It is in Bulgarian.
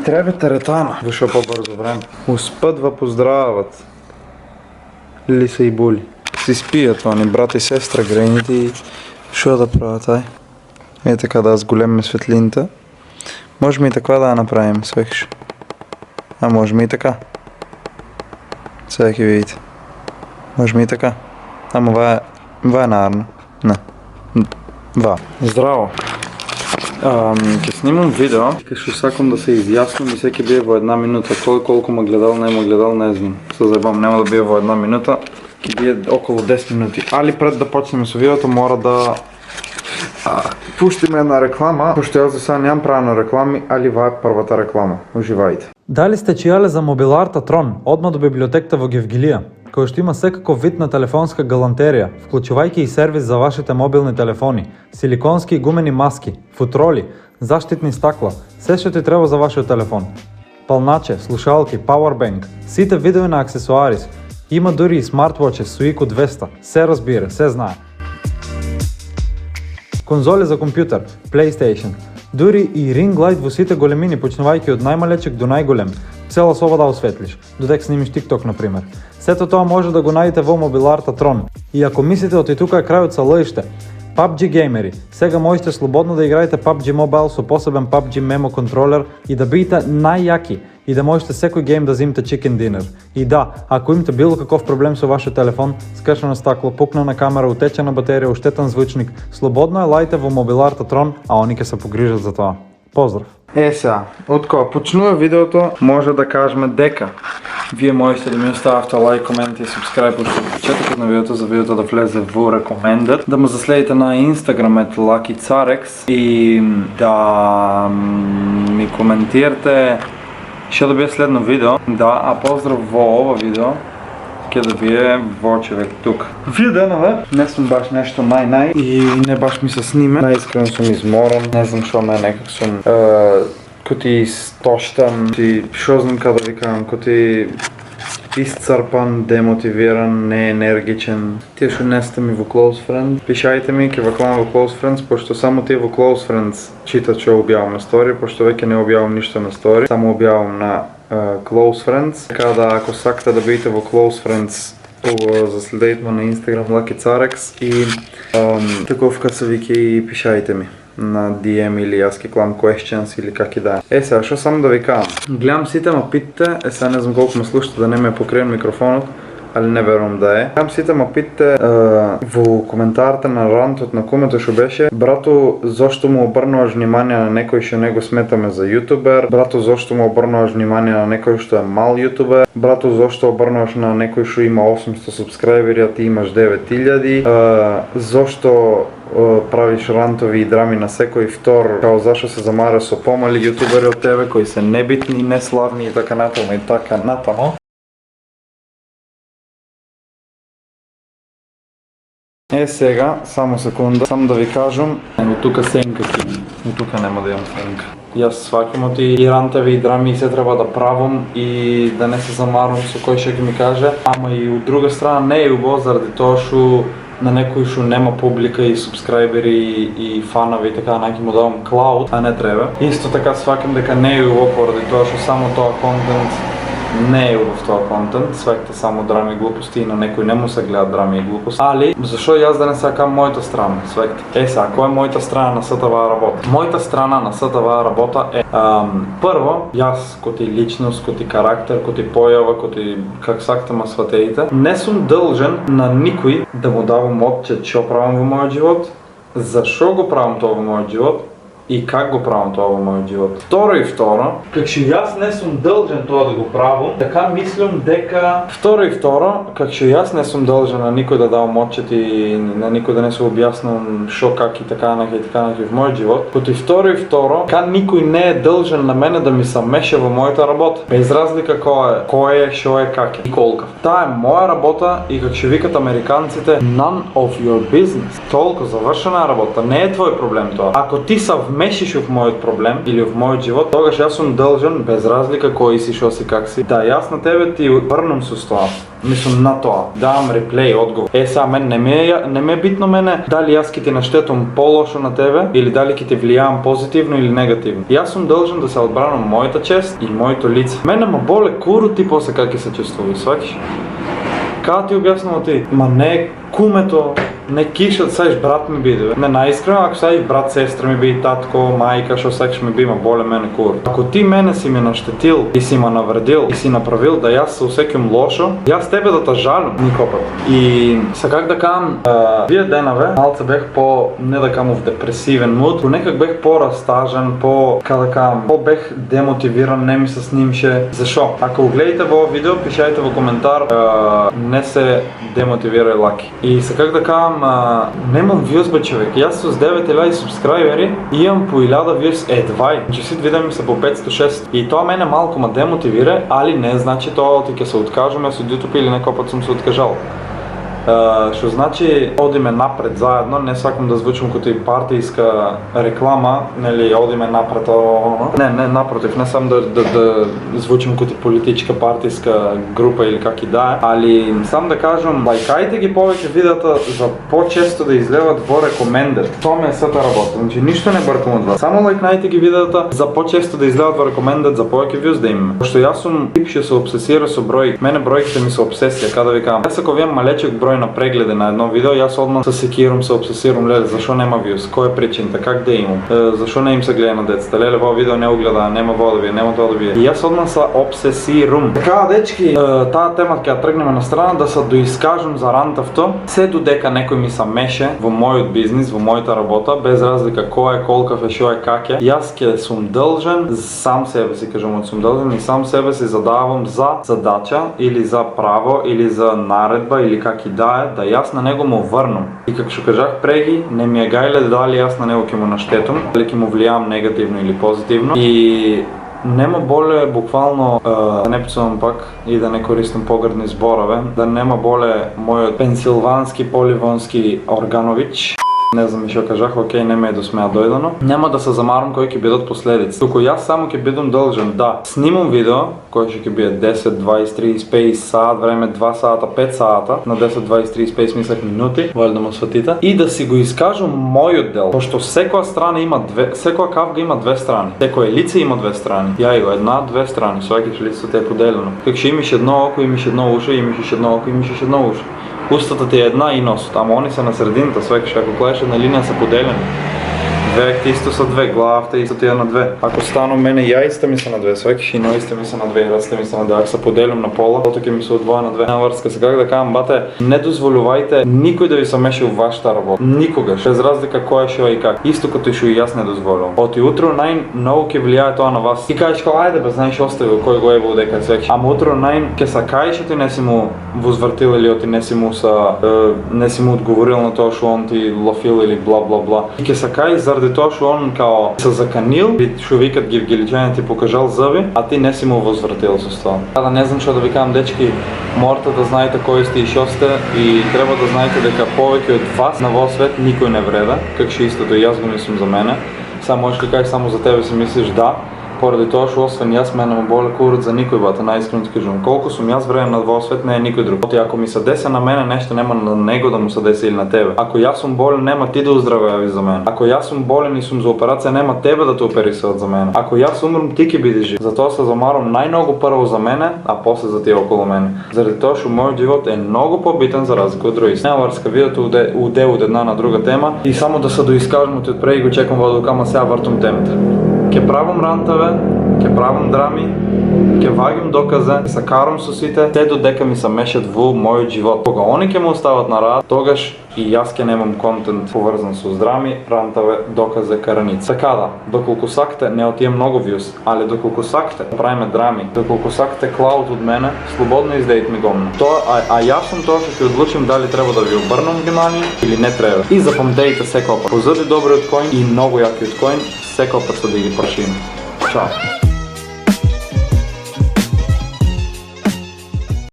Трябва теретана. Вършо по-бързо време. Успъдва поздравяват. Лиса и Були. Си спият, они брат и сестра, грейните и... Шо да правят, ай? Е така да сголемме светлината. Можем и така да я направим, свекш. А можем и така. Сега ќе видите. Можем и така. Ама ва е нарно. Не. Ва. Здраво. Ќе снимам видео, што сакам да се изјаснам и всеки бие во една минута. Кој колку ме гледал, не знам. Се заебам, нема да бие во една минута, ќе бие около 10 минути. Али пред да почнеме со видеото мора да пуштиме една реклама, пошто јас за сега нямам правено реклами, али ва е првата реклама. Уживајте. Дали сте чијале за мобиларта Трон, одма до библиотеката во Гевгилија, кој што има секаков вид на телефонска галантерија, вклучувајќи и сервис за вашите мобилни телефони, силиконски и гумени маски, футроли, заштитни стакла, се што ти треба за вашиот телефон. Палначе, слушалки, пауербанк, сите видови на аксесуарис, има дури и смартвоче со IQ 200, се разбира, се знае. Конзоли за компјутер, PlayStation, дури и ring light во сите големини, почнувајќи од најмалечек до најголем, цела соба да осветлиш, додек снимиш TikTok, например. Сето тоа може да го најдете во мобиларта Трон. И ако мислите оти тука е крајот са лъжите, PUBG геймери, сега можете слободно да играете PUBG Mobile со посебен PUBG Memo контролер и да бидете најјаки и да можете секој гейм да земите chicken dinner. И да, ако имате било каков проблем со вашиот телефон, скршено стакло, пукнена камера, утечена батерија, уштетен звучник, слободно е лајте во мобиларта Трон, а они ќе се погрижат за тоа. Поздрав! Сега, од кога почнува видеото, може да кажеме дека вие можете да ми оставите лайк, комент и субскрайб уште во почетокот на видеото, за видеото да влезе во recommended, да ме заследите на Instagram @LuckyCarex и да ми коментирате што да бие следно видео. Да, а поздрав во ова видео ќе да бие во човек тук. Вие денове не сум баш нешто нај и не баш ми се сниме. Најискрено сум изморен, не знам што ме некак сум коти стоштан, коти шо знам кај да ви кажам, коти исцрпан, демотивиран, неенергичен. Тие што не сте ми во Close Friends, пишајте ми, ќе ваклам во Close Friends, пошто само тие во Close Friends читат што објавам на стори, пошто веќе не објавам ништо на стори, само објавам на Close Friends. Така да ако сакате да бидете во Close Friends, заследете ме на Instagram LuckyCarex и таков кад се вики и пишајте ми на DM или јас ќе клам questions или как и да е. Сега, што само да ви кажам? Гледам сите ме питате, сега не знам колку ме слушате да не ме покрием микрофонот, али не верувам да е. Гледам сите ме питате во коментарите на рантот на кумето што беше: брато, зошто му обрнуваш внимание на некој што не го сметаме за јутубер? Брато, зошто му обрнуваш внимание на некој што е мал јутубер? Брато, зошто обрнуваш на некој што има 800 субскрајбери, а ти имаш 9000? Зошто правиш рантови и драми на секој втор, као зашо се замара со помали јутубери од тебе кои се небитни, неславни и така натаму и така натаму. Сега, само секунда, само да ви кажам, од тука сенка ќе, од тука нема да имам сенка. Јас сваќам оти и рантови и драми и се треба да правам и да не се замарам со кој што ќе ми каже, ама и од друга страна не е убаво заради тоа што на некој што нема публика и субскрајбери и фанови и така, најќе му давам клауд, а не треба. Исто така сваќам дека не е убаво поради тоа што само тоа контент не е убав тоа контент, сваќате само драми и глупости и на некој не му се гледаат драми и глупости. Али, зашо јас да не сакам мојата страна, сваќате? Сега, која е мојата страна на сета оваа работа? Мојата страна на сета оваа работа е прво, јас коти личност, коти карактер, коти појава, коти как сакате ма сватеите, не сум должен на никој да му давам отчет што правам во мојот живот, зашо го правам тоа во мојот живот и как го правам тоа во мојот живот. Второ, како што јас не сум должен тоа да го правам, така мислам дека како што јас не сум должен на никој да давам отчет и на никој да не се објаснам што, как и така во мојот живот. Коти второ, така никој не е должен на мене да ми се меша во мојата работа. Без разлика кој е, што е, как е и колкав. Таа е моја работа и како што викат американците, none of your business. Толку завршена работа, не е твој проблем тоа. Ако ти се вмешиш в мојот проблем или в мојот живот, тогаш јас сум должен, без разлика кој си, што си, как си, да јас на тебе ти врнам со тоа. Мислам на тоа. Давам реплей, одговор. Сега мен не ме е битно мене дали јас ки ти наштетам по-лошо на тебе или дали ки те влијавам позитивно или негативно. Јас сум должен да се одбранам мојата чест и моето лице. Мене ма боле куру ти после как ќе се чувствуваш, сваќаш? Када ти објаснувам ти? Ма не кумето, не кишат, саиш брат ми биде, бе. Не наискрено, ако саиш брат, сестра ми би, татко, мајка, шо сакаш ми би, ма боле мене кур. Ако ти мене си ме наштетил и си ме навредил и си направил да јас се усекам лошо, јас тебе да те жалам никопат. И са как да кажам, вие денаве, малце бех по, не да кажам в депресивен муд, но некак бех по-разтажен, да кажам, по-бех демотивиран, не ми се снимше. Зашо? Ако го гледате во видео, пишајте во коментар, не се демотивирај лаки. И са как да кажам, немам вјуз бе човек, јас с 9000 субскрайбери и имам по 1000 вјуз едвај, че сите видеа ми се по 506 и тоа мене малку ма демотивира, али не значи тоа ти ќе се откажам јас од YouTube или некој пат сум се откажал. Што значи одиме напред заедно, не сакам да звучам като и партијска реклама, нели одиме напред, не напротив, не сам да звучам като политичка партијска група или как и да е, али сам да кажам, лајкајте ги повеќе видеата за по-често да излеват во рекомендер. Тоа ми е сета работа, значи ништо не бъркам од вас. Само лајкнајте ги видеата за по-често да излеват во рекомендер, за повеќе вјуз да имаме. Пошто јас сум тип што се обсесира со број, мене бројките ми се обсесија, када ви кажам. Јас ако видам малечок број на прегледи на едно видео, јас одма се секирам, се обсесирам, леле, зашо нема вјуз, кој е причината, как да имам, зашо не им се гледа на децата, леле, во видео не огледа, нема во да вие, нема тоа да вие. И јас одма се обсесирам. Така, дечки, таа тема ќе ја тргнеме на страна да се доискажам за рантавто, се додека некој ми се меше во мојот бизнис, во мојата работа, без разлика кој е, колкав е, шо е, как е. Јас ќе сум должен, сам себе си кажам, сум должен и сам себе си задавам за задача или за право или за наредба или как и да е, да јас на него му врнам. И како што кажах преги, не ми е гајле дали јас на него ќе му наштетам, дали ќе му влијавам негативно или позитивно. И нема боле буквално, да не псувам пак и да не користам погрдни зборове, да нема боле мојот пенсилвански поливонски Органович. Не знам и што кажах, окей, не ме е до смеа дојдено. Нема да се замарам кои ќе бидат последици. Туку јас само ќе бидам должен да снимам видео, кој ќе биде 10, 20, 35 саат време, 2 сата, 5 сата, на 10, 20, 35 мислах минути, вали да му сватите, и да си го искажам мојот дел, пошто секоја страна има секоја кавга има две страни, секој лице има две страни. Ја го една, две страни, сваќаш лицето е поделено. Како што имаш едно око, имаш едно уше, имаш едно око, имаш едно уше. Устата ти е една и носот, ама они се на средината, свекаш, ако гледаш една линија се поделени. Две исто са две, главата исто ти е на две. Ако стану мене јајста ми се на две, свекаш и ноите ми се на две, и ръцете ми се на две, ако се поделям на пола, тото ќе ми се одвоја на две. Врска се как да кажам, бате, не дозволувајте никој да ви се меши во вашата работа. Никогаш, без разлика кој е шо и как. Исто като и шо и јас не дозволувам. Оти утро најмногу ќе влијае тоа на вас. И кажеш као, ајде бе, знаеш остави кој го е во дека свекаш. Ама утро ќе се каеш ти не си му возвртил или оти не си му одговорил на тоа што он ти лафил или бла бла бла. И ќе се каеш заради тоа што он као се заканил, што викат гиличања ти покажал зъби, а ти не си му возвратил со тоа. Да не знам што да ви кажам, дечки, морате да знаете кои сте и шо сте и треба да знаете дека повеќе од вас на во свет никој не вреда, како што истото и јас го мислам за мене. Само можеш да кажеш само за тебе си мислиш да, поради тоа што освен јас мене ме боле курот за никој бата, најискрено ти кажувам. Колку сум јас вреден на во свет, не е никој друг. Оти ако ми се десе на мене нешто, нема на него да му се десе или на тебе. Ако јас сум болен, нема ти да оздравејави за мене. Ако јас сум болен и сум за операција, нема тебе да те оперисаат за мене. Ако јас умрам, ти ќе бидеш жив. Затоа се замарам најмногу прво за мене, а после за тие околу мене. Заради тоа што мојот живот е многу побитен за разлика од другите. Нема врска, видеото уде од една на друга тема и само да се доискажам од преди го чекам во ама сега вртам темата. Ќе правам рантаве, ќе правам драми, ќе вагам докази, ќе се карам со сите, те додека ми се мешат во мојот живот. Кога они ќе ме остават на рад, тогаш и јас ќе немам контент поврзан со драми, рантаве, докази, караници. Така да, доколку сакате, не отие многу вјуз, али доколку сакате да правиме драми, доколку сакате клауд од мене, слободно издејте ми гомна. Тоа, а јас сум тоа што ќе одлучим дали треба да ви обрнам внимание или не треба. И запамтејте секој пат. Позади добриот коин и многу јакиот коин, секој пат се да ги прашим. Чао!